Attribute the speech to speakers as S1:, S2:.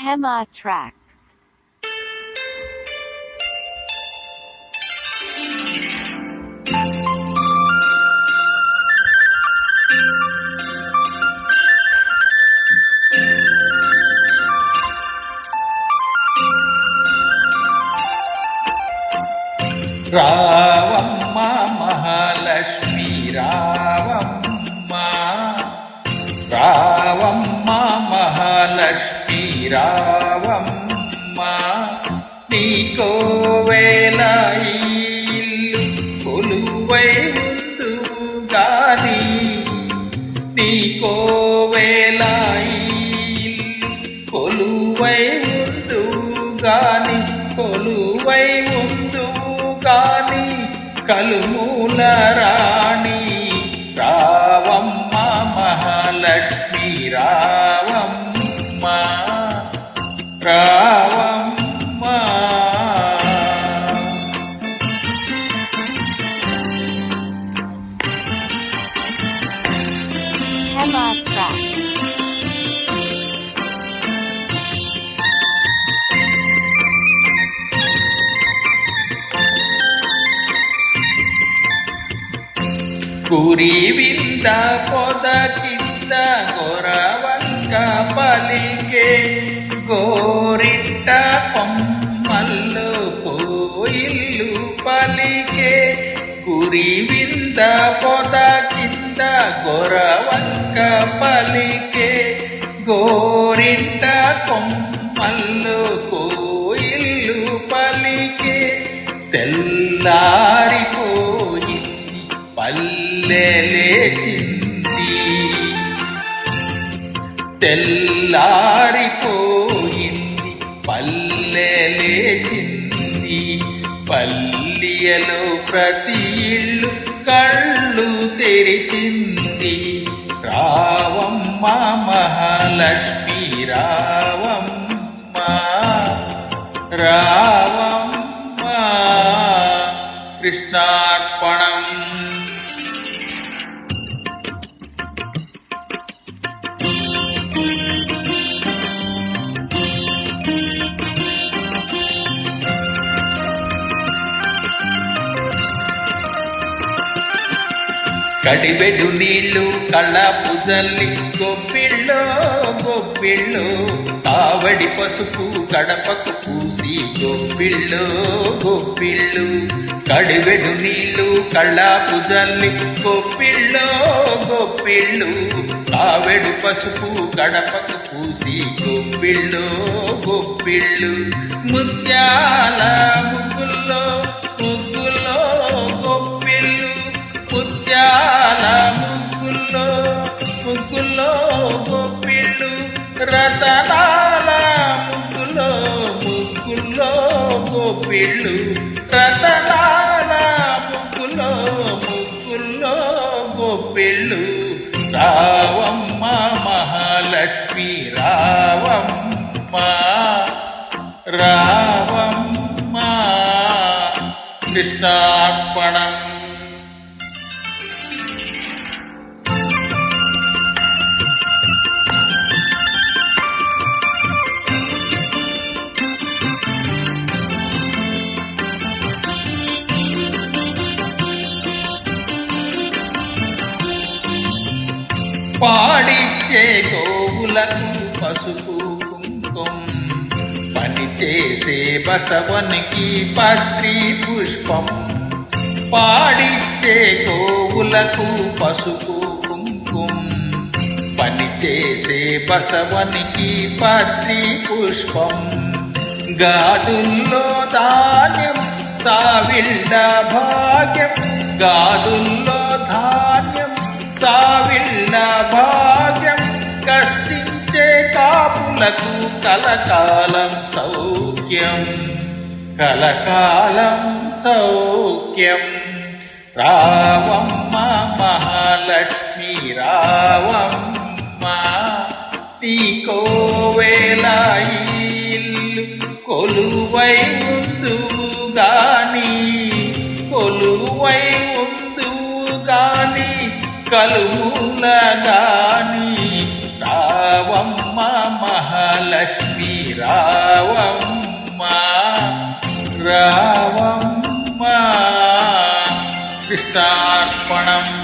S1: Hema Tracks.
S2: రావమ్మ మహాలక్ష్మి రావమ్మ రావమ్మ మహాలక్ష్మి రావమ్మ నీకోవేళ ఇల్లు కొలువై ఉందువు గాని నీకోవేళ ఇల్లు కొలువై ఉందువు గాని కొలువై గాని కలుమూల రాణి రావమ్మ మహాలక్ష్మి రావమ్మ రావమ్మ
S1: Hema Tracks.
S2: కురివింద పొద కింద గొరవంక పలికే గోరింట కొమ్మల్లో కోయిల్లు పలికే కురివింద పొద కింద గొరవంక పలికే గోరింట కొమ్మల్లో కోయిల్లు పలికే తెల్లారిపోయి పల్లె లేచింది తెల్లారిపోయింది పల్లె లేచింది పల్లెలో ప్రతి ఇల్లు కళ్ళు తెరిచింది రావమ్మ మహాలక్ష్మి రావమ్మ రావమ్మ కృష్ణార్పణం. కడిబెడు నీళ్ళు కళ్ళపు జల్లి గొప్పిళ్ళో గొప్పిళ్ళో కావడి పసుపు గడపకు పూసి గొప్పిళ్ళో గొప్పిళ్ళు కడిబెడు నీళ్ళు కళ్ళపు జల్లి గొప్పిళ్ళో గొప్పిళ్ళు కావెడు పసుపు గడపకు పూసి గొప్పిళ్ళో గొప్పిళ్ళు ముత్యాల ముగ్గుల్లో ముగ్గుల్లో గొప్పిళ్ళు ముత్యాల ముగ్గుల్లో ముగ్గుల్లో గొప్పిళ్ళు రతనాల ముగ్గుల్లో ముగ్గుల్లో గొప్పిళ్ళు రతనాల ముగ్గుల్లో ముగ్గుల్లో గొప్పిళ్ళు రావమ్మ మహాలక్ష్మి రావమ్మ రావమ్మ కృష్ణార్పణం. పాడిచ్చే గోవులకు పసుపు కుంకుమ పనిచేసే బసవనికి పత్రి పుష్పం పాడిచ్చే గోవులకు పసుపు కుంకుమ పనిచేసే బసవనికి పత్రి పుష్పం గాదుల్లో ధాన్యం సావిళ్ళ భాగ్యం గాదుల్లో ధాన్యం సావిళ్ళ భాగ్యం కష్టించే కాపులకు కలకాలం సౌఖ్యం కలకాలం సౌఖ్యం రావమ్మ మహాలక్ష్మి రావమ్మ నీకోవేళ ఇల్లు కొలువై ఉందువు గాని కొలువై ఉందువు గాని కలుములగాని రావమ్మ మహాలక్ష్మి సన్నిధి రావమ్మా రావమ్మా కృష్ణార్పణం